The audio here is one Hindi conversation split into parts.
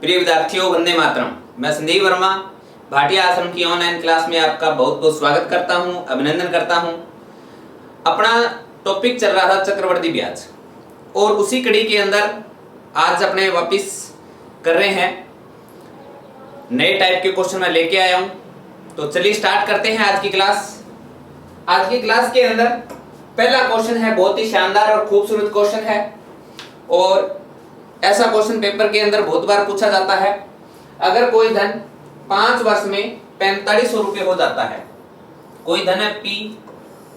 प्रिय विद्यार्थियों, वंदे मातरम। मैं संदीप वर्मा भाटिया आश्रम की ऑनलाइन क्लास में आपका बहुत बहुत स्वागत करता हूं, अभिनंदन करता हूं। अपना टॉपिक चल रहा था चक्रवर्ती ब्याज और उसी कड़ी के अंदर आज अपने वापिस कर रहे हैं। नए टाइप के क्वेश्चन मैं लेके आया हूं, तो चलिए स्टार्ट करते हैं आज की क्लास। आज की क्लास के अंदर पहला क्वेश्चन है, बहुत ही शानदार और खूबसूरत क्वेश्चन है और ऐसा क्वेश्चन पेपर के अंदर बहुत बार पूछा जाता है। अगर कोई धन 5 वर्ष में 4500 रुपये हो जाता है, कोई धन है P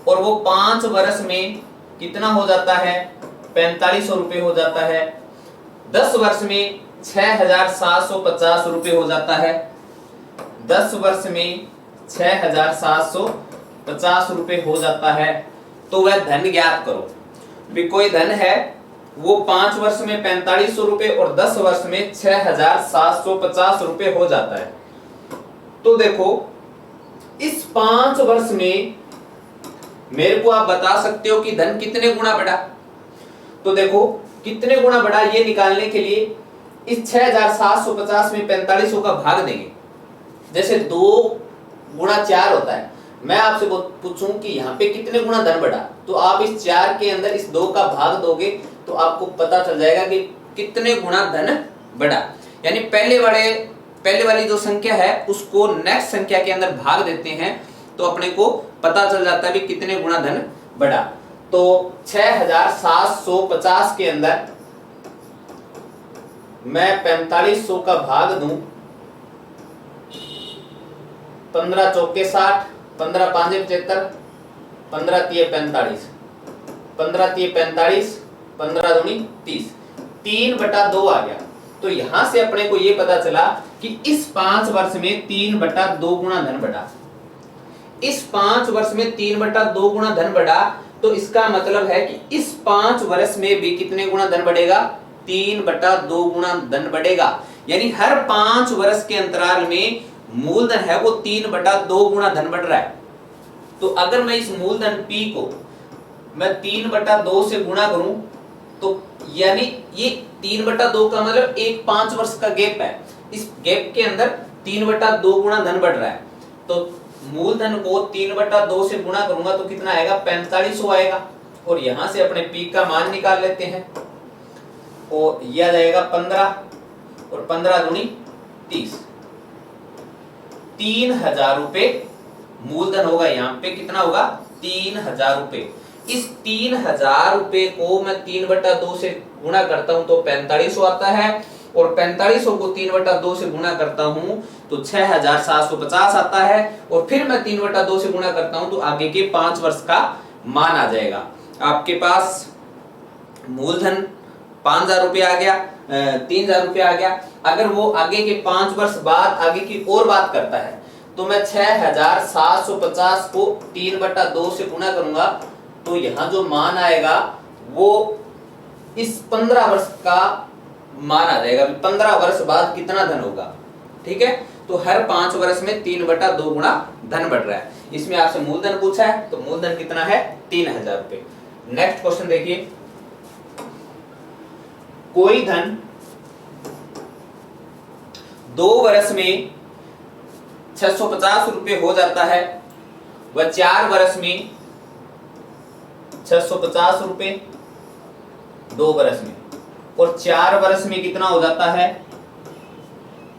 और वो 5 वर्ष में कितना हो जाता है, 4500 रुपये हो जाता है। 10 वर्ष में 6750 रुपये हो जाता है। 10 वर्ष में 6750 रुपये हो जाता है। तो वह धन ज्ञात करो। भी कोई धन है वो 5 वर्ष में 4500 रुपये और 10 वर्ष में 6750 रुपये हो जाता है। तो देखो इस 5 वर्ष में मेरे को आप बता सकते हो कि धन कितने गुना बढ़ा। तो देखो कितने गुना बढ़ा ये निकालने के लिए इस 6750 में 4500 का भाग देंगे। जैसे 2 गुणा 4 होता है, मैं आपसे पूछूं कि यहाँ पे कितने गुना धन बढ़ा, तो आप इस 4 के अंदर इस 2 का भाग दोगे तो आपको पता चल जाएगा कि कितने गुना धन बढ़ा। यानी पहले वाली जो संख्या है उसको नेक्स्ट संख्या के अंदर भाग देते हैं तो अपने को पता चल जाता है कि कितने गुना धन बढ़ा। तो 6750 के अंदर मैं 4500 का भाग दूं, 15 चौके 60, 15 पांचे 75, 15 तिये 45, 15 तिये 45, 15 दूनी 30, 3/2 आ गया। तो यहां से अपने को ये पता चला कि इस 5 वर्ष में 3/2 गुना धन बढ़ा। इस 5 वर्ष में 3/2 गुना धन बढ़ा, तो इसका मतलब है कि इस 5 वर्ष में भी कितने गुना धन बढ़ेगा, 3/2 गुना धन बढ़ेगा। यानी हर 5 वर्ष के अंतराल में मूलधन है वो 3/2 गुना धन बढ़ रहा है। तो अगर मैं इस मूलधन P को मैं 3/2 से गुणा करूं तो यानी ये 3/2 का मतलब एक 5 वर्ष का गैप है। इस गैप के अंदर 3/2 गुना धन बढ़ रहा है। तो मूलधन को 3/2 से गुणा करूंगा तो कितना आएगा, 4500 आएगा। और यहां से अपने P का मान निकाल लेते हैं और यह जाएगा 15 और 15 दूनी 30, 3000 रुपए मूलधन होगा। यहाँ पे कितना होगा, 3000 रुपए। इस 3000 रुपए को मैं 3/2 से गुणा करता हूं तो 4500 आता है और 4500 को 3/2 से गुणा करता हूं तो 6750 आता है और फिर मैं 3/2 से गुणा करता हूं तो आगे के 5 वर्ष का मान आ जाएगा। आपके पास मूलधन 5000 रुपये आ गया, 3000 रुपये आ गया। अगर वो आगे के 5 वर्ष बाद आगे की और बात करता है तो मैं 6750 को 3/2 से गुणा करूंगा तो यहां जो मान आएगा वो इस 15 वर्ष का मान आ जाएगा। 15 वर्ष बाद कितना धन होगा, ठीक है। तो हर 5 वर्ष में 3/2 गुना धन बढ़ रहा है। इसमें आपसे मूलधन पूछा है तो मूलधन कितना है, 3000 रुपये। नेक्स्ट क्वेश्चन देखिए, कोई धन 2 वर्ष में 650 रुपये हो जाता है, वह 4 वर्ष में 650 रुपये 2 वर्ष में और 4 वर्ष में कितना हो जाता है,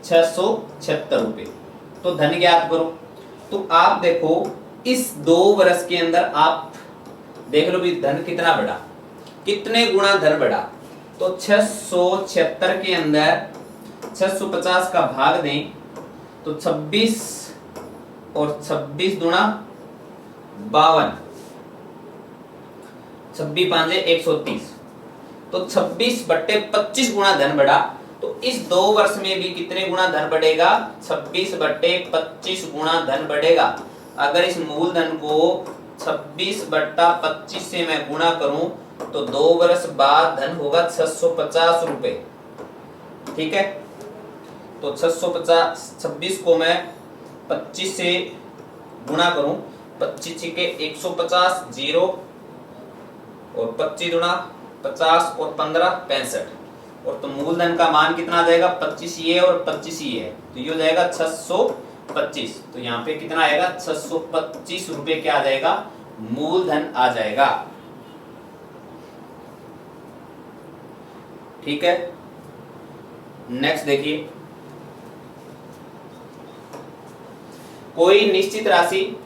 676 रुपये। तो धन ज्ञात करो। तो आप देखो इस 2 वर्ष के अंदर आप देख लो भी धन कितना बढ़ा, कितने गुना धन बढ़ा। तो 676 के अंदर 650 का भाग दें तो 26 और 26 दूना 52, 26 पांचे 130, तो 26/25 गुना धन बढ़ा। तो इस 2 वर्ष में भी कितने गुना धन बढ़ेगा, 26/25 गुना धन बढ़ेगा। अगर इस मूलधन को 26/25 से मैं गुणा करूं तो 2 वर्ष बाद धन होगा 650 रुपए, ठीक है। तो 650, 26 को मैं 25 से गुणा करूं, 25 के 150, 0 और 25 गुना 50 और 15 65, और तो मूलधन का मान कितना आ जाएगा 25 ये और 25 ये है, तो ये हो जाएगा 625। तो यहाँ पे कितना आएगा 625 रुपए क्या आ जाएगा, मूलधन आ जाएगा। ठीक है, नेक्स्ट देखिए, कोई निश्चित राशि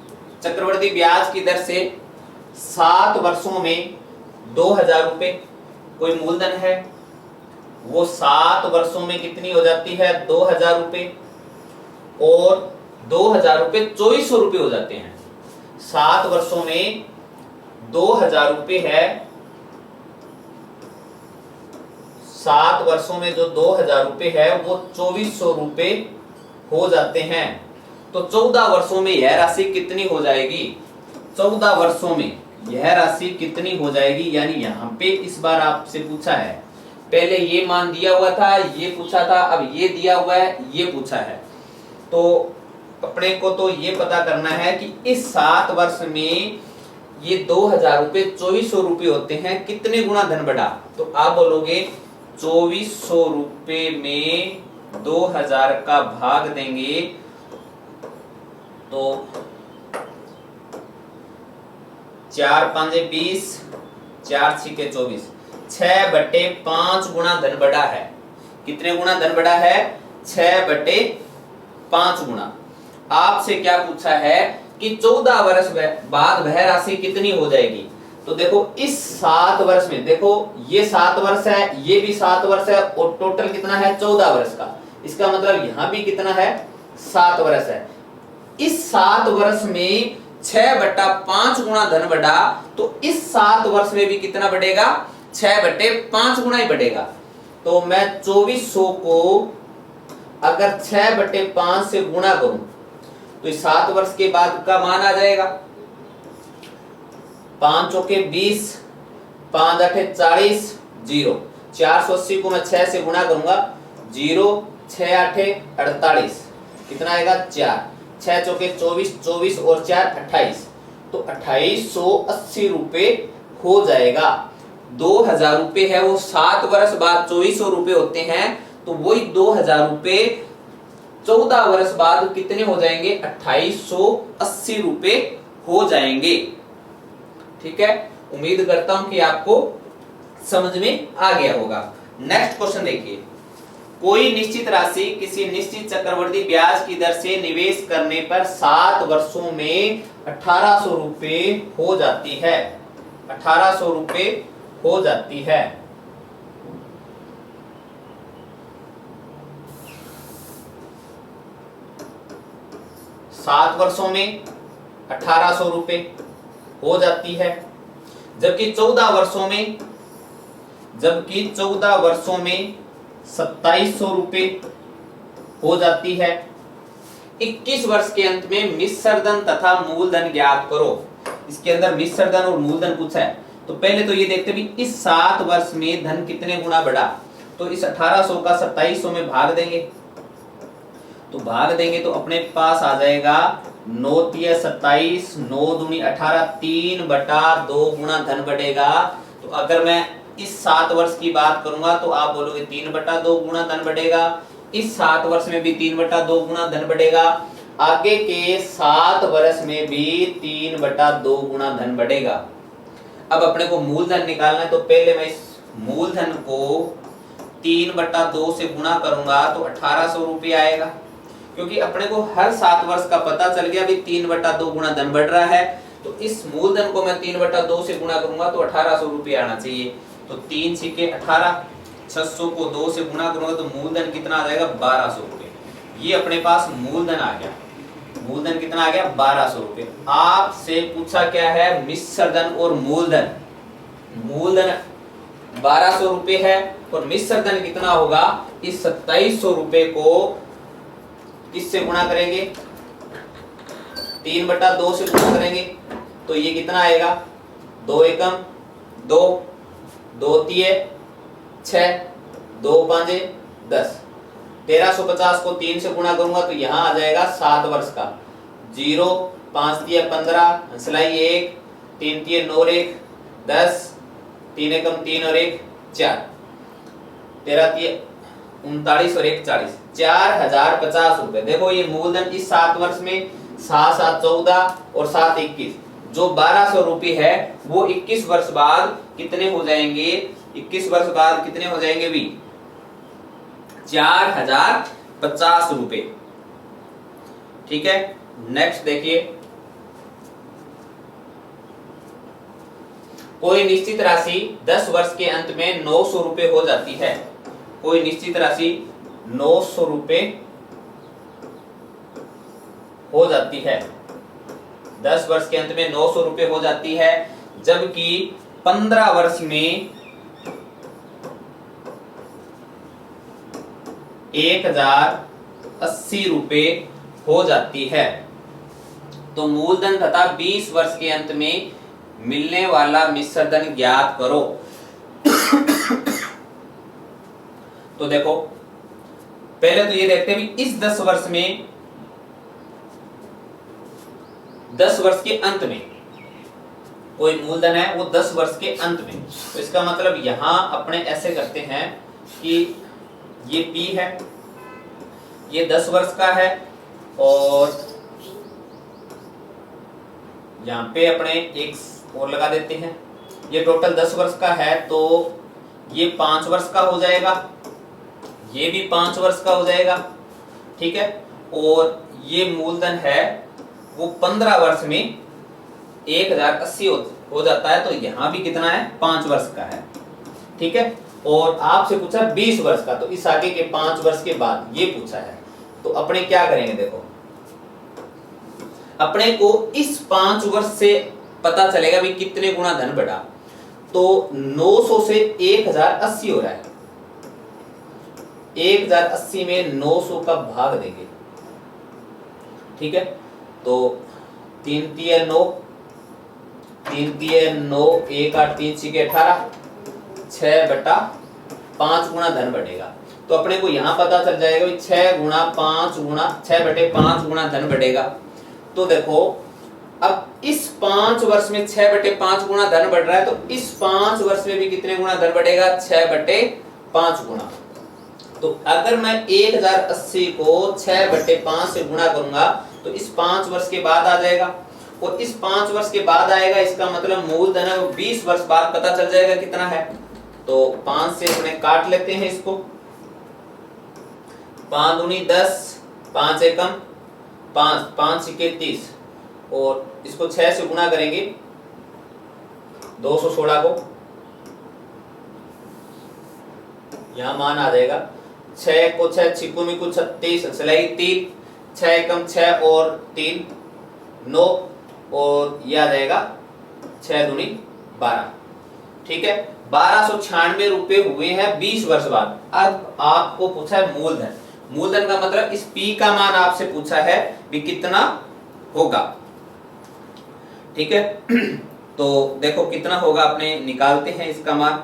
चक्रवृद्धि ब्याज की दर से 7 वर्षों में 2000 रुपए कोई मूलधन है, वो 7 वर्षों में कितनी हो जाती है 2000 रुपए, और 2000 रुपए 2400 रुपए हो जाते हैं। 7 वर्षों में 2000 रुपए है, 7 वर्षों में जो 2000 रुपए है वो 2400 रुपए हो जाते हैं। तो 14 वर्षों में यह राशि कितनी हो जाएगी, 14 वर्षों में यह राशि कितनी हो जाएगी, यानी यहाँ पे इस बार आपसे पूछा है, पहले ये मान दिया हुआ था, ये पूछा था, अब ये दिया हुआ है, ये पूछा है। तो अपने को तो ये पता करना है कि इस 7 वर्ष में ये 2000 रुपए 2400 रुपए होते हैं, कितने गुना धन बढ़ा, तो आप बोलोगे 2400 रुपए में 2000 का भाग देंगे तो 4 5 20, 4 6 24, 6/5 गुना धन बढ़ा है। कितने गुना धन बढ़ा है, 6/5 गुना। आपसे क्या पूछा है कि 14 वर्ष बाद वह राशि कितनी हो जाएगी। तो देखो इस 7 वर्ष में, देखो ये 7 वर्ष है, ये भी 7 वर्ष है, और टोटल कितना है 14 वर्ष का। इसका मतलब यहां भी कितना है 7 वर्ष है। इस 7 वर्ष में 6/5 गुना धन बढ़ा, तो इस 7 वर्ष में भी कितना बढ़ेगा, 6/5 गुना ही बढ़ेगा। तो मैं 2400 को अगर 6/5 से गुणा करूं तो इस 7 वर्ष के बाद का मान आ जाएगा 5 चौके 20, 5 8 40, 0। 480 को मैं 6 से गुणा करूंगा, 0 6 8 48, कितना आएगा 4, 6 चौके 24, 24 और 4 28, तो 2880 रुपए हो जाएगा। 2000 रुपए है वो 7 वर्ष बाद 2400 रुपए होते हैं, तो वही 2000 रुपए 14 वर्ष बाद कितने हो जाएंगे, 2880 रुपए हो जाएंगे। ठीक है, उम्मीद करता हूं कि आपको समझ में आ गया होगा। नेक्स्ट क्वेश्चन देखिए, कोई निश्चित राशि किसी निश्चित चक्रवृद्धि ब्याज की दर से निवेश करने पर 7 वर्षों में 1800 रुपए हो जाती है, 1800 रुपए हो जाती है। सात वर्षों में 1800 रुपए हो जाती है, जबकि 14 वर्षों में 2700 रुपए हो जाती है। 21 वर्ष के अंत में मिश्र धन तथा मूलधन ज्ञात करो। इसके अंदर मिश्र धन और मूलधन पूछा है, तो पहले तो ये देखते भी इस 7 वर्ष में धन कितने गुना बढ़ा, तो इस 1800 का 2700 में भाग देंगे, तो भाग देंगे तो अपने पास आ जाएगा 9 तिया 27, 9 दूनी 18, 3/2 गुना धन बढ़ेगा। तो अगर मैं इस 7 वर्ष की बात करूंगा तो आप बोलोगे 3/2 गुना धन बढ़ेगा। इस 7 वर्ष में भी 3/2 गुना धन बढ़ेगा, आगे के 7 वर्ष में भी 3/2 गुना धन बढ़ेगा। अब अपने को मूलधन निकालना है, तो पहले मैं इस मूलधन को 3/2 से गुणा करूंगा तो 1800 रुपये आएगा, क्योंकि अपने को हर 7 वर्ष का पता चल गया भी 3/2 गुना धन बढ़ रहा है। तो इस मूलधन को मैं 3/2 से गुणा करूंगा तो 1800 रुपये आना चाहिए। तो 3 छीके 18, 600 को 2 से गुणा करूंगा तो मूलधन कितना आ जाएगा 1200 रुपये। ये अपने पास मूलधन आ गया। मूलधन कितना आ गया 1200 रुपये। आपसे पूछा क्या है मिश्र धन और मूलधन। मूलधन 1200 रुपये है और मिश्र धन कितना होगा, इस 2700 रुपये को किससे गुणा करेंगे, 3/2 से गुणा करेंगे तो ये कितना आएगा, 2 एकम 2, 2 तिये 6, 2 5 10, 1350 को 3 से गुणा करूंगा तो यहाँ आ जाएगा 7 वर्ष का। 0, 5 तिये 15, हंसलाई 1, 3 तिये 9 और 1 10, 3 एकम 3 और 1 4, 13 तिये 39 और 1 40, 4050 रुपए। देखो ये मूलधन इस 7 वर्ष में 7 7 14 और 7 21, जो 1200 रुपये है वो 21 वर्ष बाद कितने हो जाएंगे, 21 वर्ष बाद कितने हो जाएंगे भी, 4050 रुपए। ठीक है, नेक्स्ट देखिए, कोई निश्चित राशि 10 वर्ष के अंत में 900 रुपए हो जाती है। कोई निश्चित राशि 900 रुपए हो जाती है, 10 वर्ष के अंत में 900 रुपए हो जाती है, जबकि 15 वर्ष में 1080 रुपए हो जाती है। तो मूलधन तथा 20 वर्ष के अंत में मिलने वाला मिश्र धन ज्ञात करो। तो देखो पहले तो ये देखते हैं इस 10 वर्ष में, 10 वर्ष के अंत में कोई मूलधन है वो 10 वर्ष के अंत में, तो इसका मतलब यहां अपने ऐसे करते हैं कि ये P है, ये 10 वर्ष का है, और यहां पे अपने एक और लगा देते हैं, ये टोटल 10 वर्ष का है, तो ये 5 वर्ष का हो जाएगा, ये भी 5 वर्ष का हो जाएगा। ठीक है, और ये मूलधन है वो 15 वर्ष में 1080 हो जाता है, तो यहां भी कितना है, 5 वर्ष का है। ठीक है, और आपसे पूछा 20 वर्ष का, तो इस आगे के 5 वर्ष के बाद ये पूछा है, तो अपने क्या करेंगे, देखो अपने को इस 5 वर्ष से पता चलेगा भी कितने गुना धन बढ़ा, तो 900 से 1080 हो रहा है, 1080 में 900 का भाग देंगे। ठीक है, तो 3 तिये 9, 3 तिये 9, 1 8 3 6 18, 6/5 गुना धन बढ़ेगा। तो अपने को यहां पता चल जाएगा कि 6 गुना 5 गुना 6/5 गुना धन बढ़ेगा। तो देखो अब इस 5 वर्ष में 6/5 गुना धन बढ़ रहा है, तो इस 5 वर्ष में भी कितने गुना धन बढ़ेगा, 6/5 गुना। तो अगर मैं 1080 को 6/5 से गुणा करूंगा तो इस 5 वर्ष के बाद आ जाएगा, और इस 5 वर्ष के बाद आएगा, इसका मतलब मूलधन है वो 20 वर्ष बाद पता चल जाएगा कितना है। तो 5 से अपने काट लेते हैं इसको, 5 दूनी 10, 5 एकम 5, 5 सिक्के 30, और इसको 6 से गुणा करेंगे 216 को, यहां मान आ जाएगा 6 को 6 छिक्कू में कुछ 36, सिलाई 3, 6 एकम 6 और 3 9, और यह आ जाएगा 6 दूनी 12। ठीक है, 1296 रुपए हुए हैं 20 वर्ष बाद। अब आपको पूछा है मूलधन, मूलधन का मतलब इस P का मान आपसे पूछा है भी कितना होगा। ठीक है, तो देखो कितना होगा, अपने निकालते हैं इसका मान।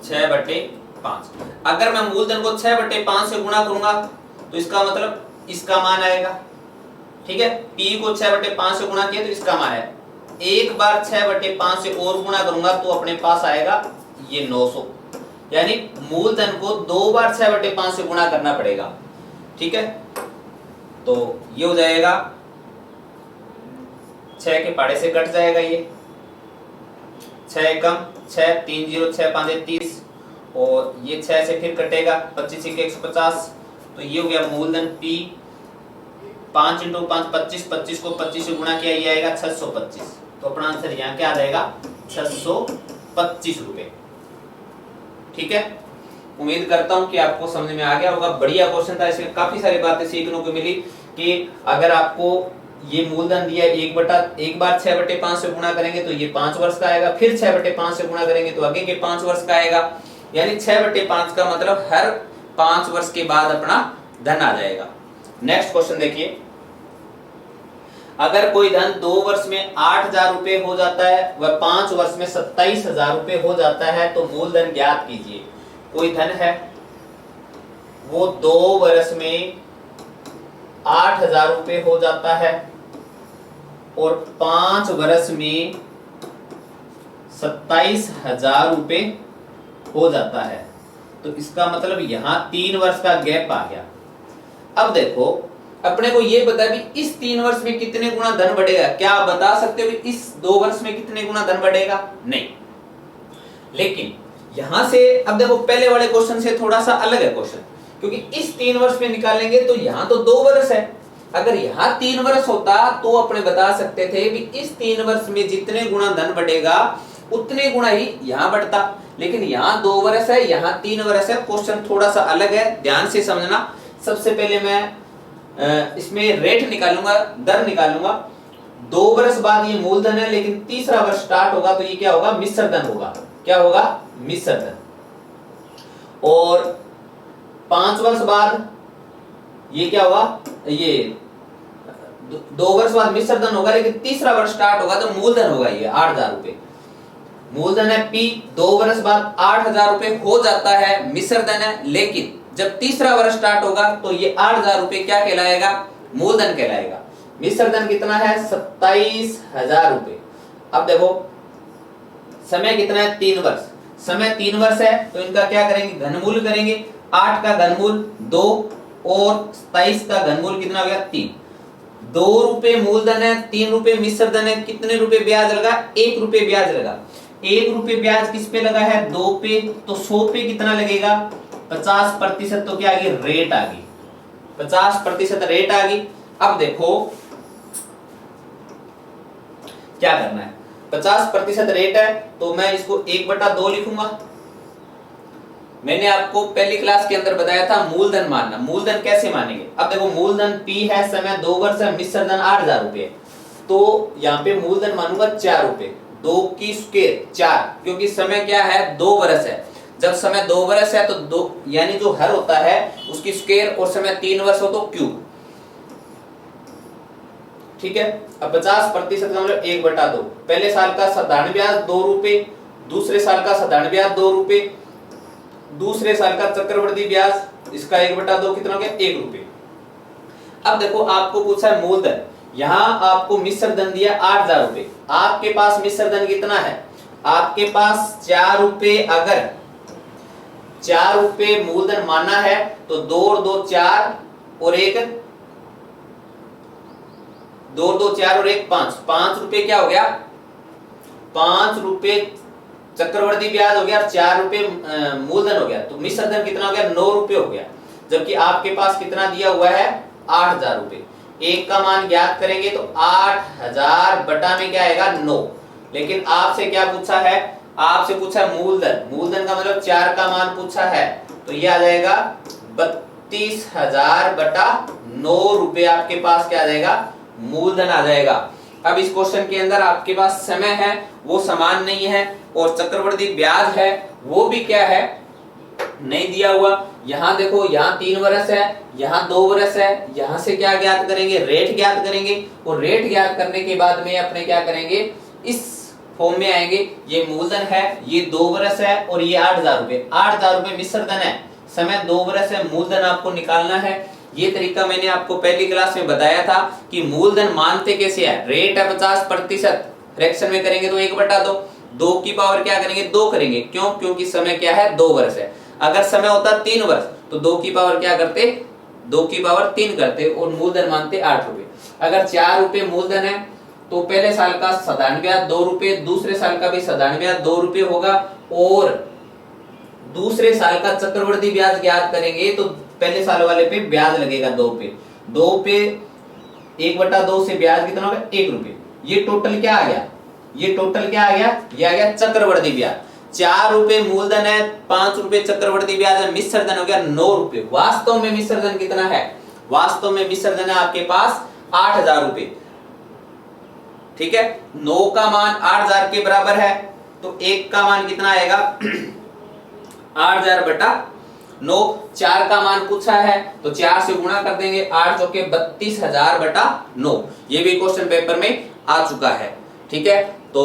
छह बटे 5, अगर मैं मूलधन को 6/5 से गुणा करूंगा तो इसका मतलब इसका मान आएगा। ठीक है, P को 6/5 से गुणा किया तो इसका मान है, एक बार 6/5 से और गुणा करूंगा तो अपने पास आएगा ये 900, यानी मूलधन को 2 बार 6/5 से गुणा करना पड़ेगा। ठीक है, तो ये हो जाएगा 6 के पाड़े से कट जाएगा, ये 6 एकम 6, 3 0 6 5 30, और ये 6 से फिर कटेगा 25 के 150, तो ये हो गया मूलधन P। 5 × 5 25, 25 को 25 से गुणा किया, ये आएगा 625। तो अपना आंसर यहाँ क्या आ जाएगा, 625 रुपए। ठीक है, उम्मीद करता हूं कि आपको समझ में आ गया होगा। बढ़िया क्वेश्चन था, इसमें काफी सारी बातें सीखने को मिली कि अगर आपको ये मूलधन दिया 1 बार 6/5 से गुणा करेंगे तो ये 5 वर्ष का आएगा, फिर 6/5 से गुणा करेंगे तो आगे के 5 वर्ष का आएगा, यानी 6/5 का मतलब हर 5 वर्ष के बाद अपना धन आ जाएगा। नेक्स्ट क्वेश्चन देखिए, अगर कोई धन 2 वर्ष में 8000 रुपए हो जाता है वह 5 वर्ष में 27000 रुपए हो जाता है, तो मूलधन ज्ञात कीजिए। कोई धन है वो 2 वर्ष में 8,000 रुपये हो जाता है और 5 वर्ष में 27,000 रुपये हो जाता है। तो इसका मतलब यहां 3 वर्ष का गैप आ गया। अब देखो अपने को ये बता कि इस 3 वर्ष में कितने गुना धन बढ़ेगा। क्या आप बता सकते हो कि इस 2 वर्ष में कितने गुना धन बढ़ेगा? नहीं। लेकिन यहां से अब देखो पहले वाले क्वेश्चन से थोड़ा सा अलग है क्वेश्चन, क्योंकि इस 3 वर्ष में निकालेंगे तो यहां तो 2 वर्ष है। अगर यहां 3 वर्ष होता तो अपने बता सकते थे कि इस 3 वर्ष में जितने गुना धन बढ़ेगा उतने गुना ही यहां बढ़ता। लेकिन यहां 2 वर्ष है, यहां 3 वर्ष है। क्वेश्चन थोड़ा सा अलग है, ध्यान से समझना। सबसे पहले मैं इसमें रेट निकालूंगा, दर निकालूंगा। 2 वर्ष बाद ये मूलधन है, लेकिन तीसरा वर्ष स्टार्ट होगा तो ये क्या होगा? मिश्र धन होगा। क्या होगा? मिश्र धन। और 5 वर्ष बाद ये क्या होगा? ये 2 वर्ष बाद मिश्र धन होगा, लेकिन तीसरा वर्ष स्टार्ट होगा तो मूलधन होगा ये 8,000 रुपए। मूलधन है P, 2 वर्ष बाद 8,000 रुपए हो जाता है, मिश्र धन है। लेकिन जब तीसरा वर्ष स्टार्ट होगा तो ये 8,000 रुपए क्या कहलाएगा? मूलधन कहलाएगा। मिश्र धन कितना है? 27,000 रुपए। अब देखो समय कितना है? 3 वर्ष। समय 3 वर्ष है तो इनका क्या करेंगे? घनमूल करेंगे। 8 का घनमूल 2 और 27 का घनमूल कितना हो गया? 3। 2 रुपए मूलधन है, 3 रुपए मिश्र धन है। कितने रुपए ब्याज लगा? 1 रुपए ब्याज लगा। 1 रुपए ब्याज किस पे लगा है? 2 पे। तो 100 पे कितना लगेगा? 50%। तो क्या आ गई? रेट आ गई। 50% रेट आ गई। अब देखो क्या करना है। 50% रेट है तो मैं इसको 1/2 लिखूंगा। मैंने आपको पहली क्लास के अंदर बताया था मूलधन मानना। मूलधन कैसे मानेंगे? अब देखो मूलधन P है, समय 2 वर्ष है, मिश्र धन 8,000 रुपए। तो यहाँ पे मूलधन मानूंगा 4 रुपए। 2 की स्क्वायर 4, क्योंकि समय क्या है? 2 वर्ष है। जब समय 2 वर्ष है तो 2 यानी जो हर होता है उसकी स्क्वायर, और समय 3 वर्ष हो तो क्यूब। ठीक है। अब 50% का मतलब 1/2। पहले साल का साधारण ब्याज 2 रुपए, दूसरे साल का साधारण ब्याज 2 रुपए, दूसरे साल का चक्रवृद्धि ब्याज इसका 1/2 कितना हो गया? 1 रुपए। अब देखो आपको पूछा है मूलधन, यहां आपको मिश्र धन दिया 8,000 रुपए। आपके पास मिश्र धन कितना है? आपके पास 4 रुपए। अगर 4 रुपए मूलधन माना है तो 2 और 2 4 और 1 2 और 2 4 और 1 5। 5 रुपए क्या हो गया? 5 रुपए चक्रवृद्धि ब्याज हो गया, 4 रुपए मूलधन हो गया। तो मिश्र धन कितना हो गया? 9 रुपए हो गया। जबकि आपके पास कितना दिया हुआ है? 8,000 रुपए। 1 का मान ज्ञात करेंगे तो 8,000 बटा में क्या आएगा? 9। लेकिन आपसे क्या पूछा है? आपसे पूछा मूलधन। मूलधन का मतलब 4 का मान पूछा है, तो ये आ जाएगा 32,000 बटा 9 रुपए। आपके पास क्या आ जाएगा? मूलधन आ जाएगा। अब इस क्वेश्चन के अंदर आपके पास समय है वो समान नहीं है, और चक्रवृद्धि ब्याज है वो भी क्या है? नहीं दिया हुआ। यहां देखो, यहां 3 वर्ष है, यहां 2 वर्ष है। यहां से क्या ज्ञात करेंगे? रेट ज्ञात करेंगे। और रेट ज्ञात करने के बाद में अपने क्या करेंगे? इस फॉर्म में आएंगे। ये मूलधन है, ये 2 वर्ष है, और ये 8,000 रुपए। 8,000 रुपए मिश्र धन है, समय 2 वर्ष है, मूलधन आपको निकालना है। ये तरीका मैंने आपको पहली क्लास में बताया था कि मूलधन मानते कैसे है। रेट है 50%, फ्रैक्शन में करेंगे तो 1/2। 2 की पावर क्या करेंगे? 2 करेंगे। क्यों? क्योंकि समय क्या है? 2 वर्ष है। अगर समय होता 3 वर्ष तो 2 की पावर क्या करते? 2 की पावर 3 करते, और मूलधन मानते 8 रुपए। अगर 4 रुपए मूलधन है तो पहले साल का साधारण ब्याज 2 रुपए, दूसरे साल का भी साधारण ब्याज 2 रुपए होगा, और दूसरे साल का चक्रवृद्धि ब्याज ज्ञात करेंगे तो पहले साल वाले पे ब्याज लगेगा 2 पे। 2 पे 1/2 से ब्याज कितना होगा? 1 रुपए। ये टोटल क्या आ गया? ये टोटल क्या आ गया? ये आ गया चक्रवृद्धि ब्याज। 4 रुपए मूलधन है, 5 रुपए चक्रवृद्धि ब्याज है, मिश्र धन हो गया 9 रुपए। वास्तव में मिश्र धन कितना है? वास्तव में मिश्र धन है आपके पास 8,000 रुपए। ठीक है। 9 का मान 8,000 के बराबर है, तो 1 का मान कितना आएगा? 8,000 बटा 9। 4 का मान पूछा है तो 4 से गुणा कर देंगे। 8 चौके 32,000 बटा 9। ये भी क्वेश्चन पेपर में आ चुका है। ठीक है। तो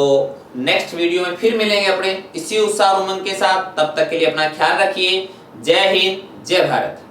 नेक्स्ट वीडियो में फिर मिलेंगे अपने इसी उत्साह उमंग के साथ। तब तक के लिए अपना ख्याल रखिए। जय हिंद, जय भारत।